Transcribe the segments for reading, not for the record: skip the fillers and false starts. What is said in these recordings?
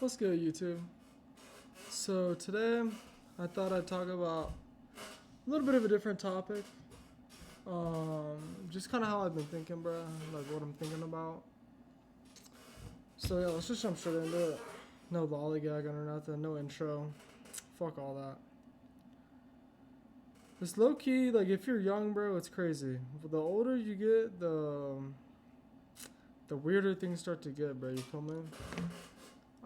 What's good, YouTube? So today, I thought I'd talk about a little bit of a different topic. Just kind of how I've been thinking, bro. Like what I'm thinking about. So yeah, let's just jump straight into it. No lollygagging or nothing. No intro. Fuck all that. It's low key. Like if you're young, bro, it's crazy. But the older you get, the weirder things start to get, bro. You feel me?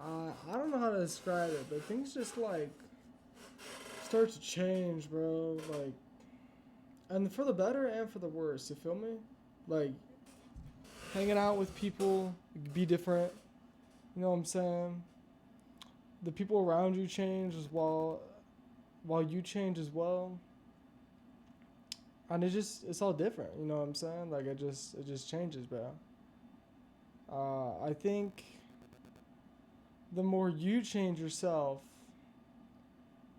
I don't know how to describe it, but things just like start to change, bro. Like, and for the better and for the worse. You feel me? Like, hanging out with people be different. You know what I'm saying? The people around you change as well, while you change as well. And it's all different. You know what I'm saying? Like it just changes, bro. I think the more you change yourself,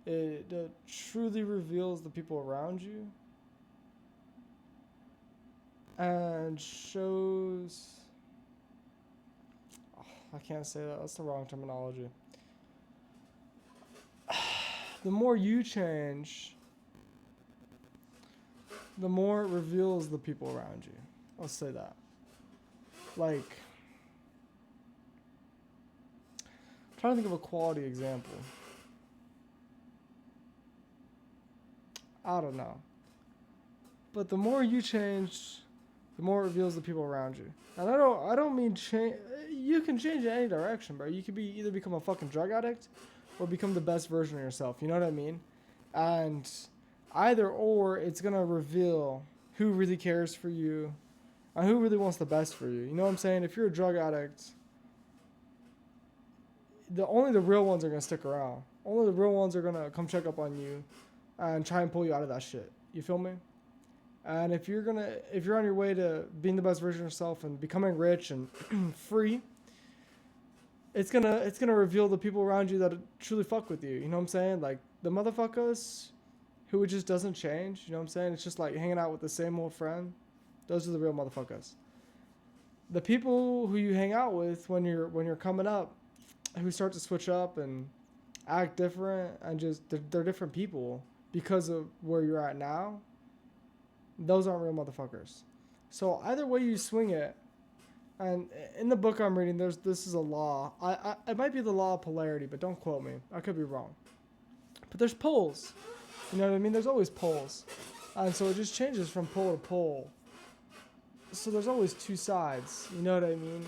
it truly reveals the people around you and shows. I can't say that. That's the wrong terminology. The more you change, the more it reveals the people around you. I'll say that. Like, I'm trying to think of a quality example. I don't know. But the more you change, the more it reveals the people around you. And I don't mean change. You can change in any direction, bro. You could be either become a fucking drug addict or become the best version of yourself. You know what I mean? And either or, it's gonna reveal who really cares for you and who really wants the best for you. You know what I'm saying? If you're a drug addict, only the real ones are gonna stick around. Only the real ones are gonna come check up on you and try and pull you out of that shit. You feel me? And if you're on your way to being the best version of yourself and becoming rich and free, it's gonna reveal the people around you that truly fuck with you. You know what I'm saying? Like the motherfuckers who it just doesn't change. You know what I'm saying? It's just like hanging out with the same old friend. Those are the real motherfuckers. The people who you hang out with when you're coming up, who start to switch up and act different and just they're different people because of where you're at now. Those aren't real motherfuckers. So either way you swing it, and in the book I'm reading, this is a law. It might be the law of polarity, but don't quote me. I could be wrong. But there's poles. You know what I mean? There's always poles, and so it just changes from pole to pole. So there's always two sides. You know what I mean?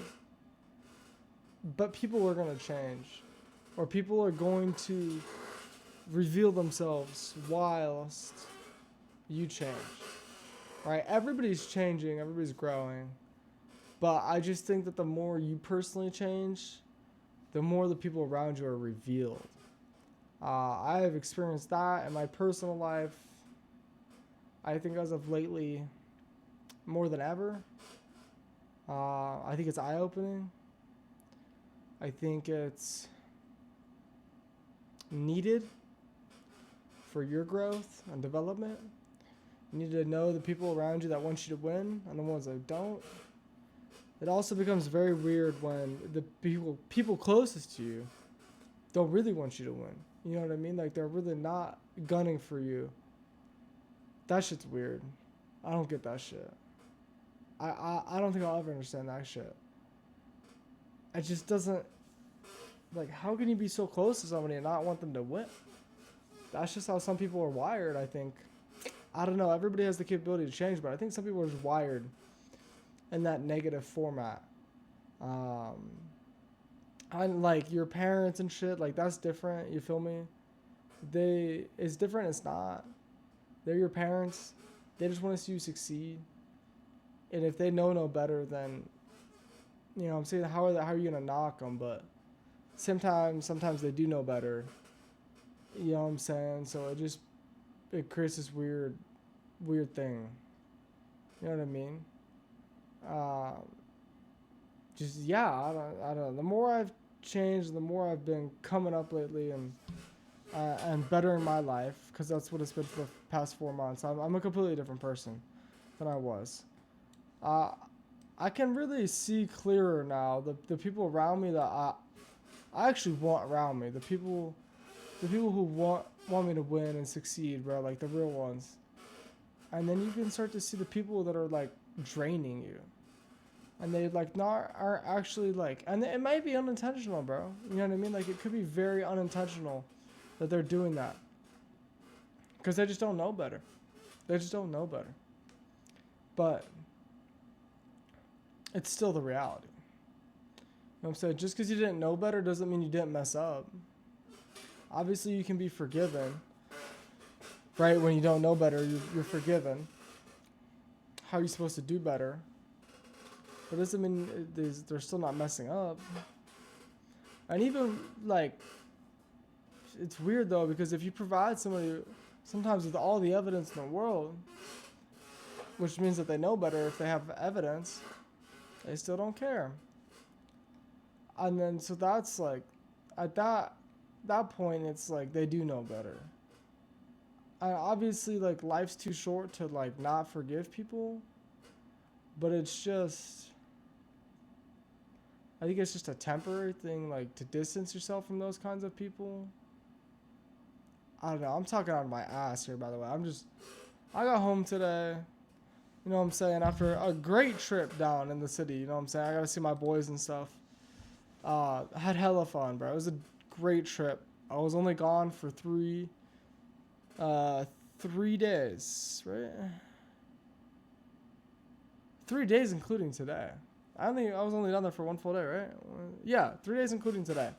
But people are gonna change, or people are going to reveal themselves whilst you change. Right? Everybody's changing, everybody's growing. But I just think that the more you personally change, the more the people around you are revealed. I have experienced that in my personal life. I think as of lately, more than ever. I think it's eye-opening. I think it's needed for your growth and development. You need to know the people around you that want you to win and the ones that don't. It also becomes very weird when the people closest to you don't really want you to win. You know what I mean? Like they're really not gunning for you. That shit's weird. I don't get that shit. I don't think I'll ever understand that shit. It just doesn't, like, how can you be so close to somebody and not want them to win? That's just how some people are wired, I think. I don't know. Everybody has the capability to change, but I think some people are just wired in that negative format. And like your parents and shit, like that's different. You feel me? It's different. It's not. They're your parents. They just want to see you succeed. And if they know no better, then you know I'm saying how are you gonna knock them? But sometimes they do know better. You know what I'm saying? So it creates this weird thing. You know what I mean? Just yeah, I don't know. The more I've changed, the more I've been coming up lately and bettering my life, because that's what it's been for the past 4 months. I'm a completely different person than I was. I can really see clearer now. The people around me that I actually want around me. The people who want me to win and succeed, bro, like the real ones. And then you can start to see the people that are like draining you. And they like not are actually like, and it might be unintentional, bro. You know what I mean? Like it could be very unintentional that they're doing that. Because they just don't know better. They just don't know better. But it's still the reality. You know what I'm saying? Just because you didn't know better doesn't mean you didn't mess up. Obviously, you can be forgiven. Right? When you don't know better, you're forgiven. How are you supposed to do better? But doesn't mean they're still not messing up. And even, like, it's weird, though, because if you provide somebody, sometimes with all the evidence in the world, which means that they know better if they have evidence, they still don't care. And then, so that's, like, at that point, it's, like, they do know better. And obviously, like, life's too short to, like, not forgive people. But it's just, I think it's just a temporary thing, like, to distance yourself from those kinds of people. I don't know. I'm talking out of my ass here, by the way. I got home today, you know what I'm saying, after a great trip down in the city, you know what I'm saying? I got to see my boys and stuff. I had hella fun, bro. It was a great trip. I was only gone for 3 days, right? 3 days including today. I was only down there for 1 full day, right? Yeah, 3 days including today.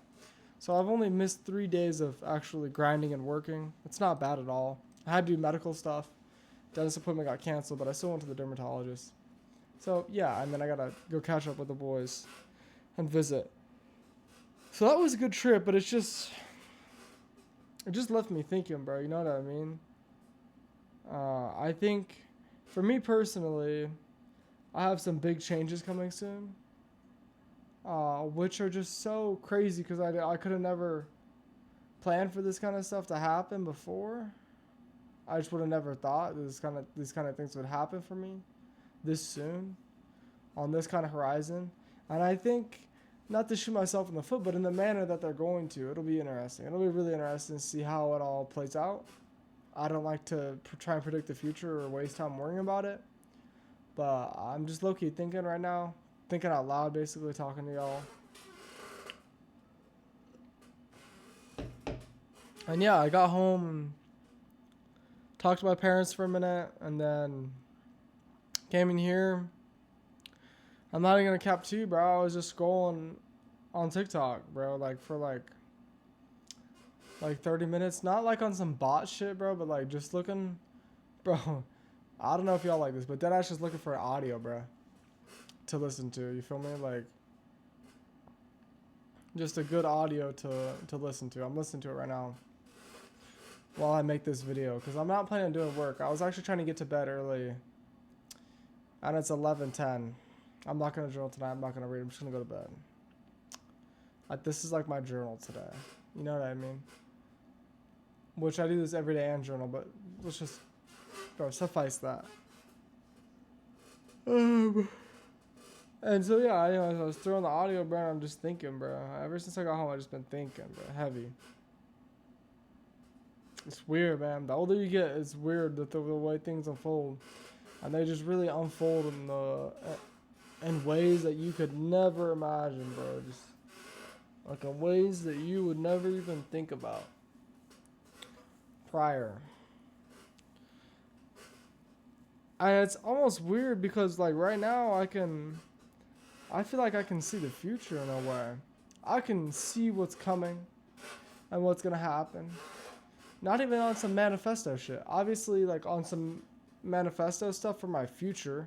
So I've only missed 3 days of actually grinding and working. It's not bad at all. I had to do medical stuff. Dentist appointment got canceled, but I still went to the dermatologist. So yeah, and then I gotta go catch up with the boys and visit. So that was a good trip, but it just left me thinking, bro. You know what I mean? I think, for me personally, I have some big changes coming soon, which are just so crazy because I could have never planned for this kind of stuff to happen before. I just would have never thought these kind of things would happen for me this soon, on this kind of horizon. And I think, not to shoot myself in the foot, but in the manner that they're going to, it'll be interesting. It'll be really interesting to see how it all plays out. I don't like to try and predict the future or waste time worrying about it. But I'm just low-key thinking right now. Thinking out loud, basically, talking to y'all. And yeah, I got home and talked to my parents for a minute. And then came in here. I'm not even going to cap to you, bro. I was just scrolling on TikTok, bro. Like, for like 30 minutes. Not like on some bot shit, bro. But like just looking. Bro, I don't know if y'all like this, but Deadass just looking for audio, bro, to listen to. You feel me? Like, just a good audio to listen to. I'm listening to it right now while I make this video, because I'm not planning on doing work. I was actually trying to get to bed early, and it's 11:10. I'm not going to journal tonight. I'm not going to read. I'm just going to go to bed. This is like my journal today. You know what I mean? Which I do this every day and journal, but let's just, bro, suffice that. And so yeah, I was throwing the audio, bro, and I'm just thinking, bro. Ever since I got home, I've just been thinking, bro, heavy. It's weird, man. The older you get, it's weird the way things unfold, and they just really unfold in ways that you could never imagine, bro. Just like in ways that you would never even think about prior. And it's almost weird because, like, right now I feel like I can see the future in a way. I can see what's coming and what's gonna happen. Not even on some manifesto shit. Obviously, like, on some manifesto stuff for my future,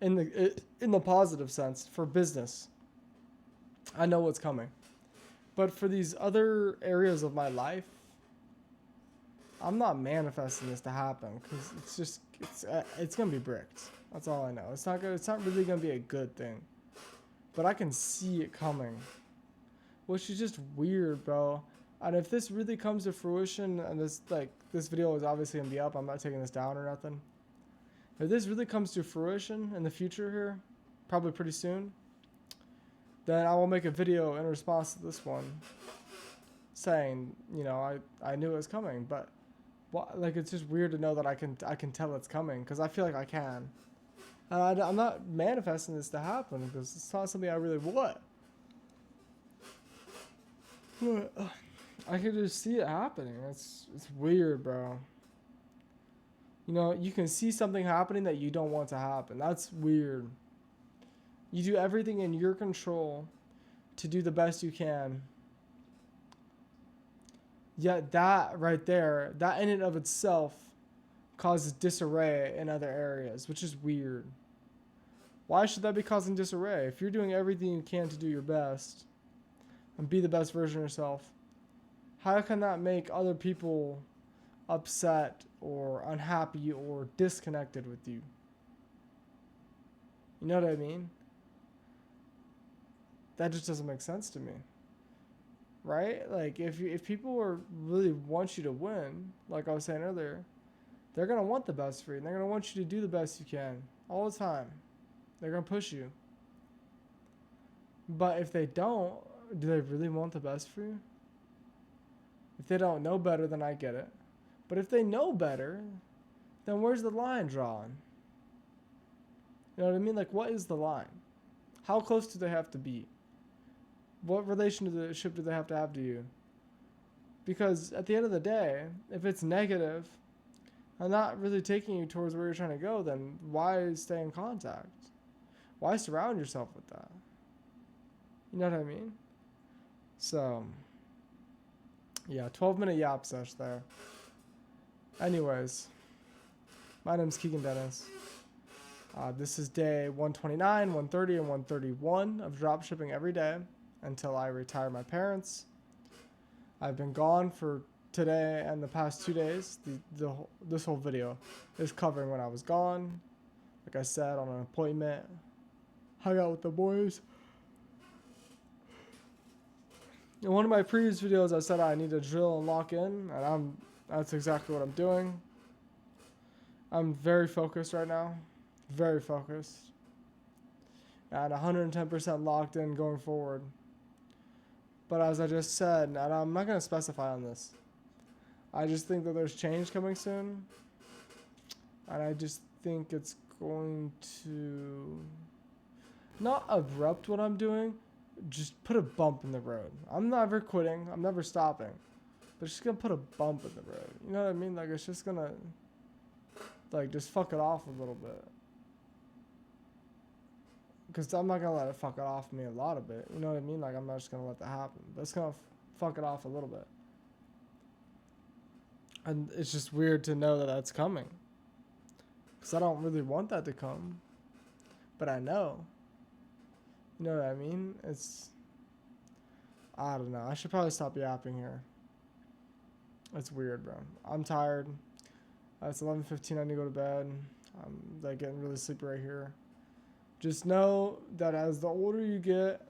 in the positive sense, for business. I know what's coming. But for these other areas of my life, I'm not manifesting this to happen, because it's gonna be bricked. That's all I know. It's not really gonna be a good thing. But I can see it coming, which is just weird, bro. And if this really comes to fruition, and this video is obviously gonna be up, I'm not taking this down or nothing. If this really comes to fruition in the future here, probably pretty soon, then I will make a video in response to this one saying, you know, I knew it was coming, but like it's just weird to know that I can tell it's coming because I feel like I can. And I'm not manifesting this to happen because it's not something I really want. But I can just see it happening. It's weird, bro. You know, you can see something happening that you don't want to happen. That's weird. You do everything in your control to do the best you can. Yet that right there, that in and of itself causes disarray in other areas, which is weird. Why should that be causing disarray? If you're doing everything you can to do your best and be the best version of yourself, how can that make other people upset or unhappy or disconnected with you? You know what I mean? That just doesn't make sense to me. Right? Like if people really want you to win, like I was saying earlier, they're going to want the best for you. And they're going to want you to do the best you can all the time. They're going to push you. But if they don't, do they really want the best for you? If they don't know better, then I get it. But if they know better, then where's the line drawn? You know what I mean? Like, what is the line? How close do they have to be? What relationship do they have to you? Because at the end of the day, if it's negative and not really taking you towards where you're trying to go, then why stay in contact? Why surround yourself with that? You know what I mean? So, yeah, 12-minute yap sesh there. Anyways, my name's Keegan Dennis. This is day 129, 130, and 131 of dropshipping every day until I retire my parents. I've been gone for today and the past 2 days. This whole video is covering when I was gone. Like I said, on an appointment. Hung out with the boys. In one of my previous videos, I said I need to drill and lock in, and that's exactly what I'm doing. I'm very focused right now. Very focused. And 110% locked in going forward. But as I just said, and I'm not going to specify on this, I just think that there's change coming soon. And I just think it's going to not abrupt what I'm doing, just put a bump in the road. I'm never quitting. I'm never stopping. But it's just going to put a bump in the road. You know what I mean? Like, it's just going to, like, just fuck it off a little bit. Because I'm not going to let it fuck it off me a lot of it. You know what I mean? Like, I'm not just going to let that happen. But it's going to fuck it off a little bit. And it's just weird to know that that's coming. Because I don't really want that to come. But I know. You know what I mean? I don't know. I should probably stop yapping here. It's weird, bro. I'm tired. It's 11:15. I need to go to bed. I'm like getting really sleepy right here. Just know that as the older you get,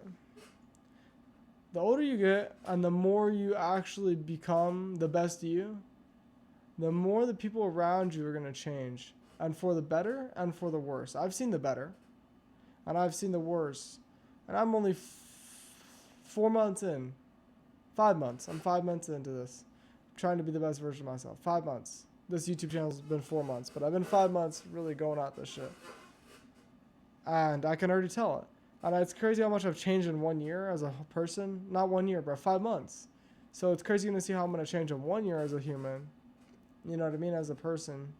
and the more you actually become the best you, the more the people around you are going to change. And for the better and for the worse. I've seen the better. And I've seen the worse. And I'm only 4 months in. 5 months. I'm 5 months into this. I'm trying to be the best version of myself. 5 months. This YouTube channel's been 4 months. But I've been 5 months really going at this shit. And I can already tell it. And it's crazy how much I've changed in 1 year as a person. Not 1 year, but 5 months. So it's crazy to see how I'm going to change in 1 year as a human. You know what I mean? As a person.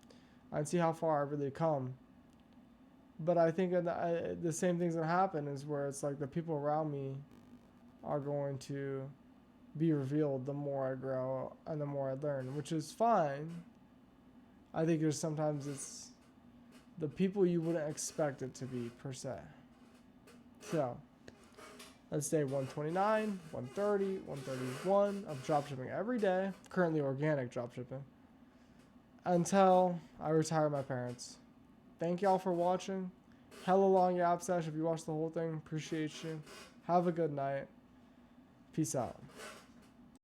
And see how far I've really come. But I think the same thing's going to happen is where it's like the people around me are going to be revealed the more I grow and the more I learn, which is fine. I think there's sometimes it's the people you wouldn't expect it to be, per se. So, let's say 129, 130, 131 of dropshipping every day, currently organic dropshipping, until I retire my parents. Thank y'all for watching. Hella long yap sesh if you watched the whole thing. Appreciate you. Have a good night. Peace out.